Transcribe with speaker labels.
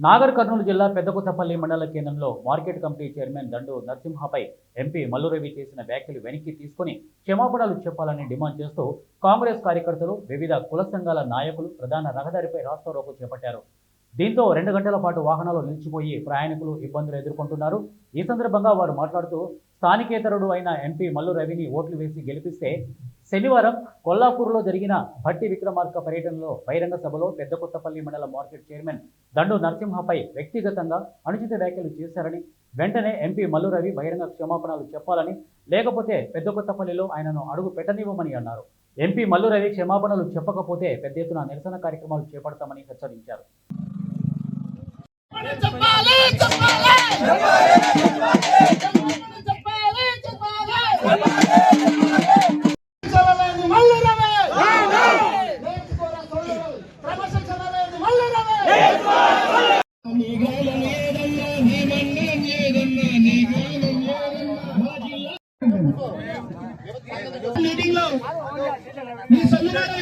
Speaker 1: నాగర్ కర్నూలు జిల్లా పెద్దకొత్తపల్లి మండల కేంద్రంలో మార్కెట్ కమిటీ చైర్మన్ దండు నరసింహపై ఎంపీ మల్లురవి చేసిన వ్యాఖ్యలు వెనక్కి తీసుకుని క్షమాపణలు చెప్పాలని డిమాండ్ చేస్తూ కాంగ్రెస్ కార్యకర్తలు వివిధ కుల సంఘాల నాయకులు ప్రధాన రహదారిపై రాస్తారోకో చేపట్టారు. దీంతో 2 గంటల పాటు వాహనాలు నిలిచిపోయి ప్రయాణికులు ఇబ్బందులు ఎదుర్కొంటున్నారు. ఈ సందర్భంగా వారు మాట్లాడుతూ స్థానికేతరుడు అయిన ఎంపీ మల్లురవిని ఓట్లు వేసి గెలిపిస్తే శనివారం కొల్లాపూర్లో జరిగిన భట్టి విక్రమార్క పర్యటనలో బహిరంగ సభలో పెద్దకొత్తపల్లి మండల మార్కెట్ చైర్మన్ దండు నరసింహపై వ్యక్తిగతంగా అనుచిత వ్యాఖ్యలు చేశారని, వెంటనే ఎంపీ మల్లురవి బహిరంగ క్షమాపణలు చెప్పాలని, లేకపోతే పెద్దకొత్తపల్లిలో ఆయనను అడుగు పెట్టనివ్వమని అన్నారు. ఎంపీ మల్లురవి క్షమాపణలు చెప్పకపోతే పెద్ద ఎత్తున నిరసన కార్యక్రమాలు చేపడతామని హెచ్చరించారు.
Speaker 2: మీటింగ్ లో మీ సంఘాన్ని